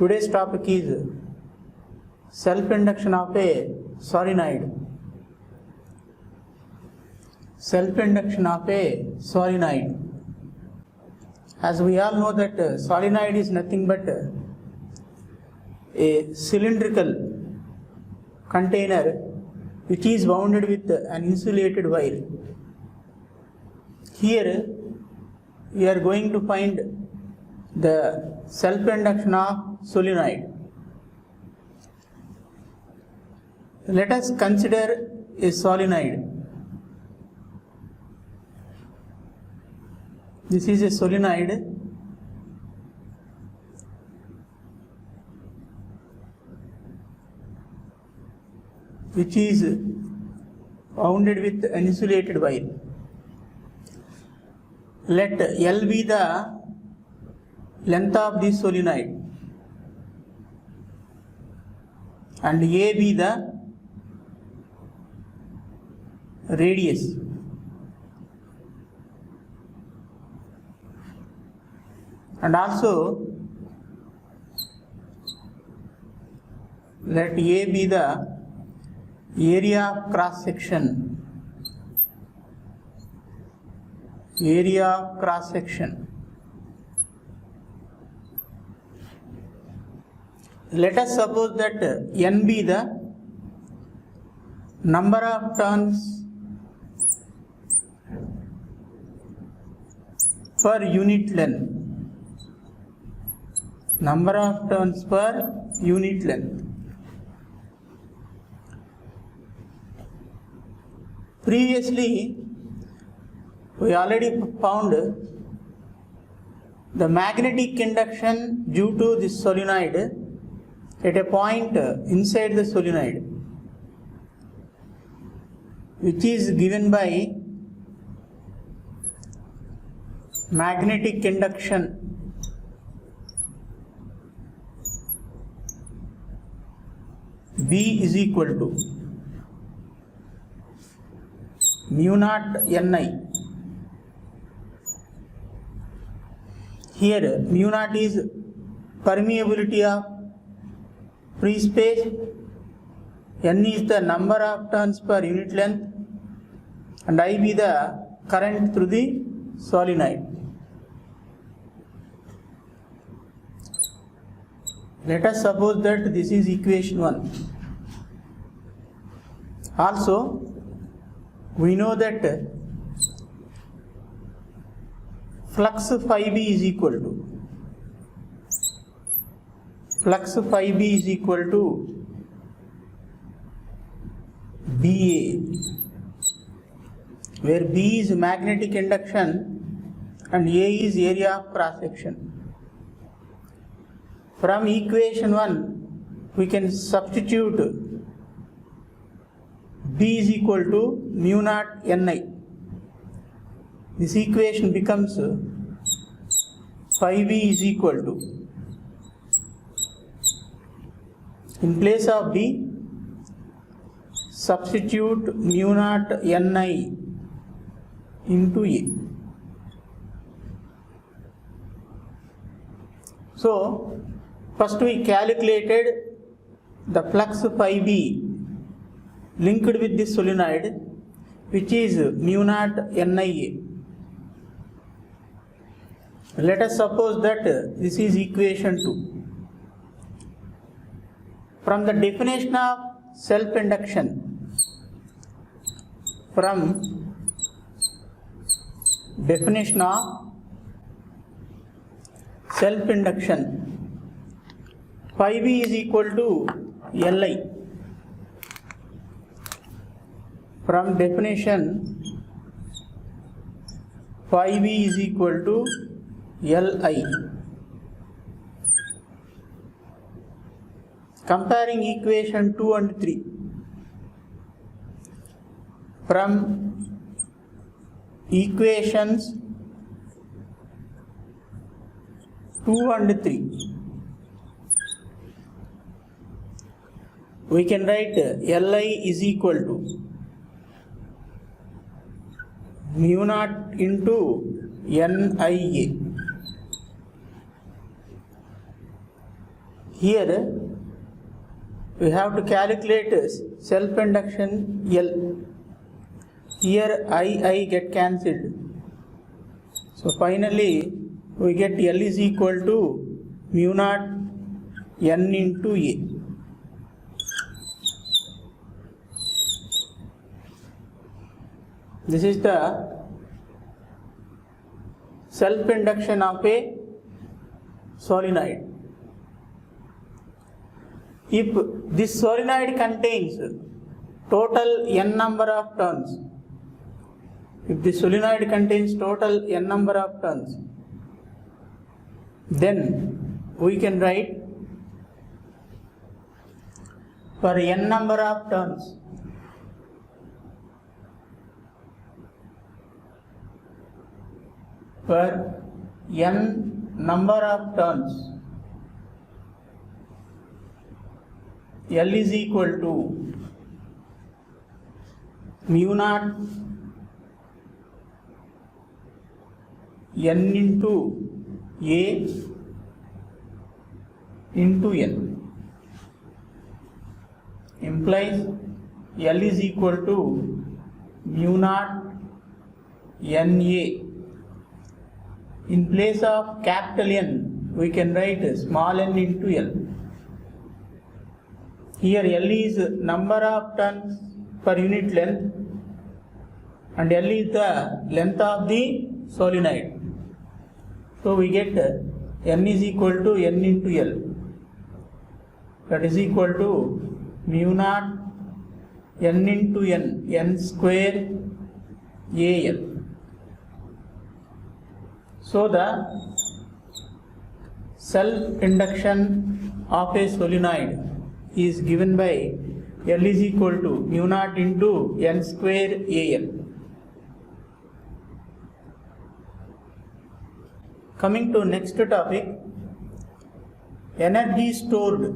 Today's topic is self-induction of a solenoid. Self-induction of a solenoid. As we all know that solenoid is nothing but a cylindrical container which is bounded with an insulated wire. Here we are going to find the self-induction of solenoid. Let us consider a solenoid. This is a solenoid which is bounded with an insulated wire. Let L be the length of this solenoid and A be the radius. And also let A be the area of cross section. Area of cross section. Let us suppose that N be the number of turns per unit length. Number of turns per unit length. Previously, we already found the magnetic induction due to this solenoid at a point inside the solenoid, which is given by magnetic induction B is equal to mu naught Ni. Here mu naught is permeability of free space, N is the number of turns per unit length, and I be the current through the solenoid. Let us suppose that this is equation 1. Also, we know that flux phi B is equal to BA, where B is magnetic induction and A is area of cross section. From equation 1, we can substitute B is equal to mu naught Ni. This equation becomes phi B is equal to, in place of B, substitute mu naught Ni into A. So, first we calculated the flux phi B linked with this solenoid, which is mu naught Nia. Let us suppose that this is equation 2. From the definition of self-induction, phi B is equal to Li. From definition, phi B is equal to Li. Comparing equation 2 and 3. From equations 2 and 3, we can write Li is equal to mu naught into Nia. Here we have to calculate self-induction L. Here I get cancelled. So finally we get L is equal to mu naught N into A. This is the self-induction of a solenoid. If this solenoid contains total n number of turns, if the solenoid contains total n number of turns, then we can write for n number of turns, for n number of turns, L is equal to mu naught N into A into N, implies L is equal to mu naught NA. In place of capital N, we can write small n into L. Here L is number of turns per unit length and L is the length of the solenoid. So we get N is equal to N into L, that is equal to mu naught N into N, N square AL. So the self-induction of a solenoid is given by L is equal to mu naught into N square AL. Coming to next topic, energy stored.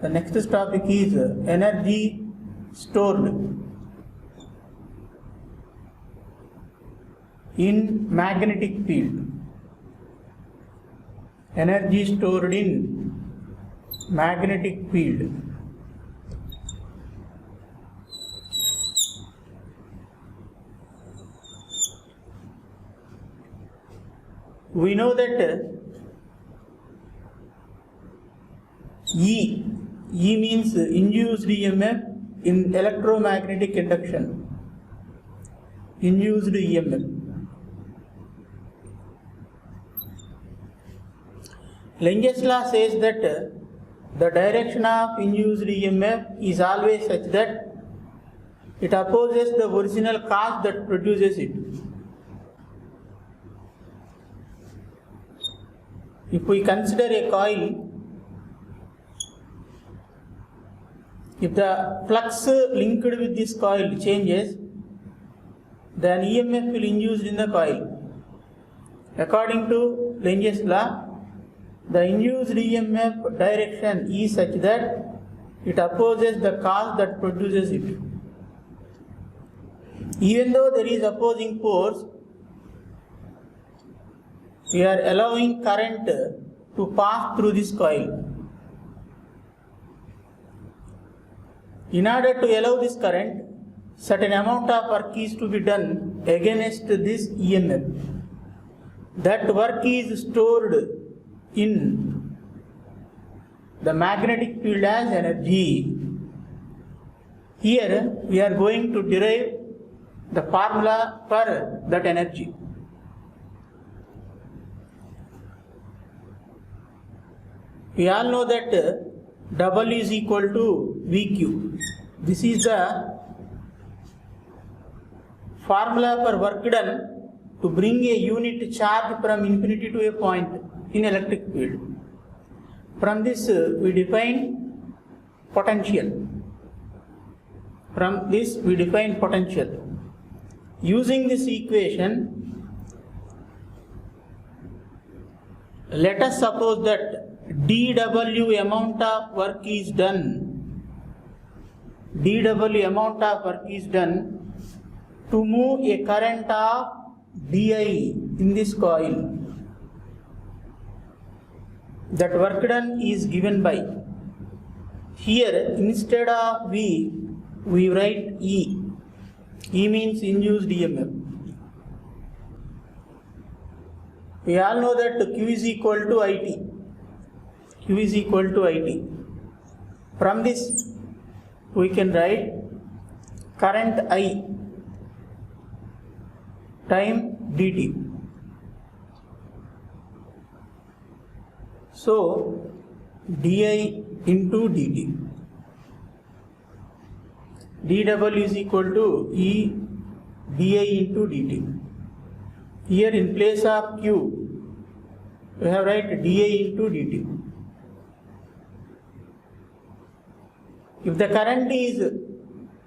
The next topic is energy stored in magnetic field. Energy stored in magnetic field. We know that E means induced EMF in electromagnetic induction. Induced EMF. Lenge's law says that the direction of induced EMF is always such that it opposes the original cause that produces it. If we consider a coil, if the flux linked with this coil changes, then EMF will induce in the coil. According to Lenge's law, the induced EMF direction is such that it opposes the cause that produces it. Even though there is opposing force, we are allowing current to pass through this coil. In order to allow this current, certain amount of work is to be done against this EMF. That work is stored in the magnetic field as energy. Here we are going to derive the formula for that energy. We all know that W is equal to VQ. This is the formula for work done to bring a unit charge from infinity to a point in electric field. From this we define potential. From this we define potential. Using this equation, let us suppose that dW amount of work is done. dW amount of work is done to move a current of dI in this coil. that work done is given by, here instead of V, we write E. E means induced EMF. We all know that Q is equal to IT. Q is equal to IT. From this, we can write current I time dt. So, di into dt. dW is equal to E di into dt. Here in place of Q, we have write di into dt. If the current is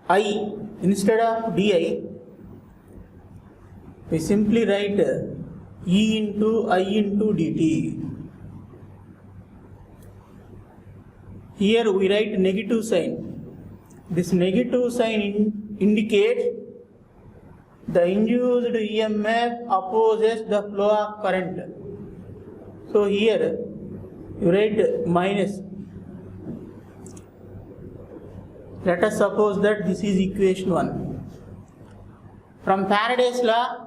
I instead of di, we simply write E into I into dt. Here we write negative sign. This negative sign indicates the induced EMF opposes the flow of current. So here you write minus. Let us suppose that this is equation 1. From Faraday's law,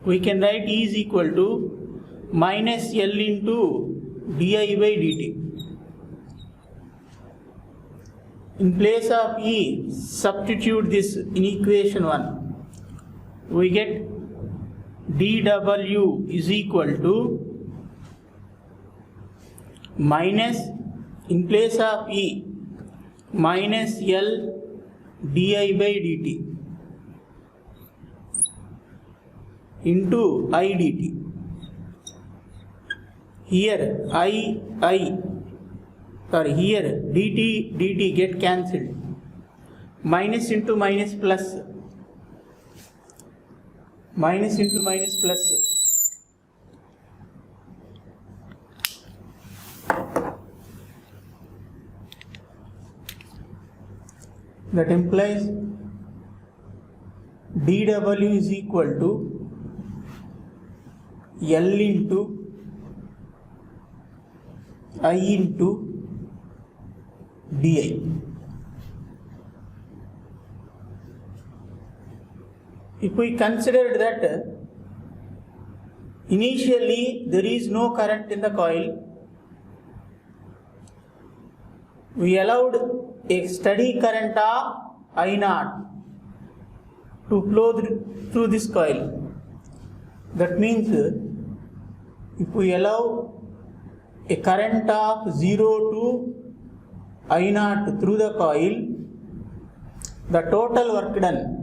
we can write E is equal to minus L into di by dt. In place of E, substitute this in equation 1. We get dW is equal to minus, in place of E, minus L di by dt into I dt. Here here dt get cancelled. Minus into minus plus. Minus into minus plus. That implies dW is equal to L into I into di. If we consider that initially there is no current in the coil, we allowed a steady current of I0 to flow through this coil. That means if we allow a current of 0 to I0 through the coil, the total work done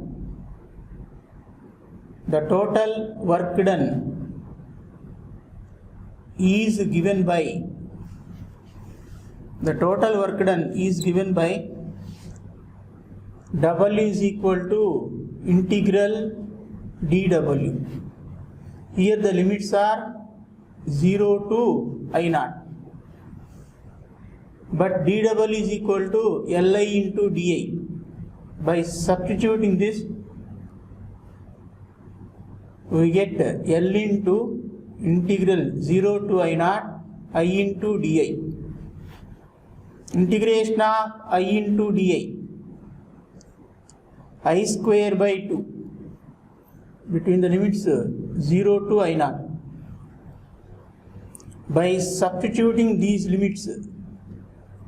is given by W is equal to integral dW. Here the limits are 0 to I0. But dW is equal to Li into di. By substituting this, we get L into integral 0 to I0 I into di. Integration of I into di, I square by 2 between the limits 0 to I0. By substituting these limits,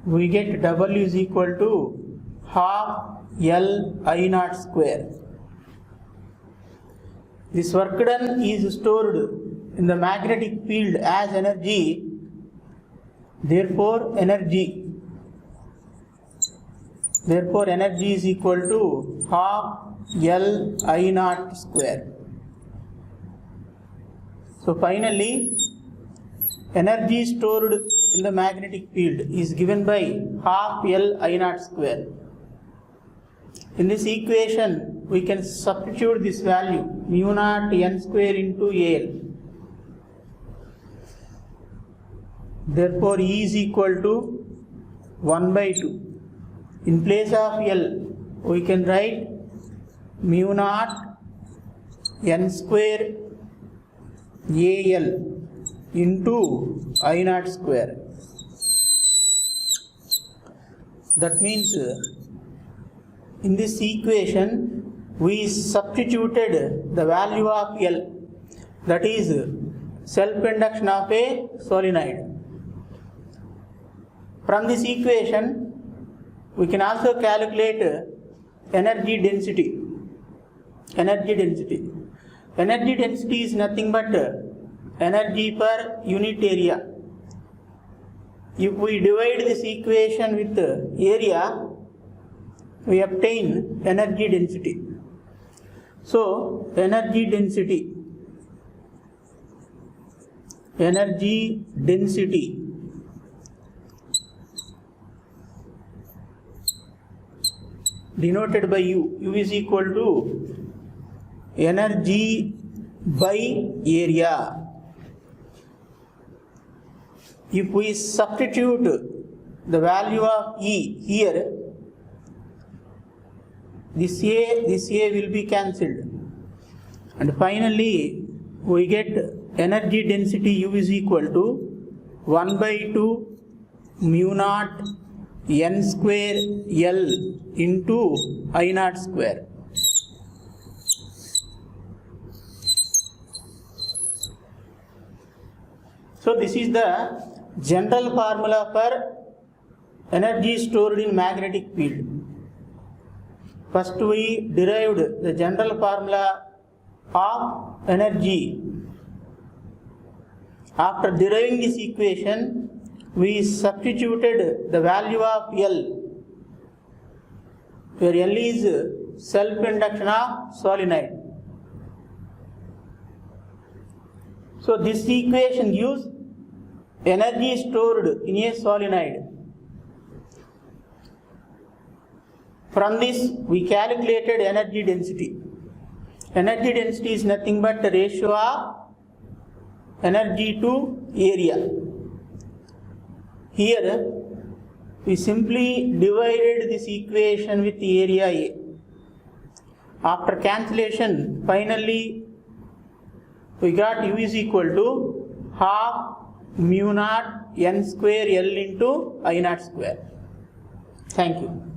we get W is equal to half L I0 square. This work done is stored in the magnetic field as energy. Therefore, energy is equal to half L I0 square. So finally, energy stored in the magnetic field is given by half L I0 square. In this equation, we can substitute this value mu naught n square into Al. Therefore, E is equal to 1 by 2. In place of L, we can write mu naught n square Al into I naught square. That means in this equation we substituted the value of L, that is self-induction of a solenoid. From this equation we can also calculate energy density. Energy density is nothing but energy per unit area. If we divide this equation with area, we obtain energy density. So, energy density denoted by U. U is equal to energy by area. If we substitute the value of E here, this A will be cancelled, and finally we get energy density U is equal to 1 by 2 mu naught n square L into I naught square. So this is the general formula for energy stored in magnetic field. First we derived the general formula of energy. After deriving this equation, we substituted the value of L, where L is self-induction of solenoid. So this equation gives energy stored in a solenoid. From this we calculated energy density. Energy density is nothing but the ratio of energy to area. Here we simply divided this equation with area A. After cancellation, finally we got U is equal to half mu naught n square L into I naught square. Thank you.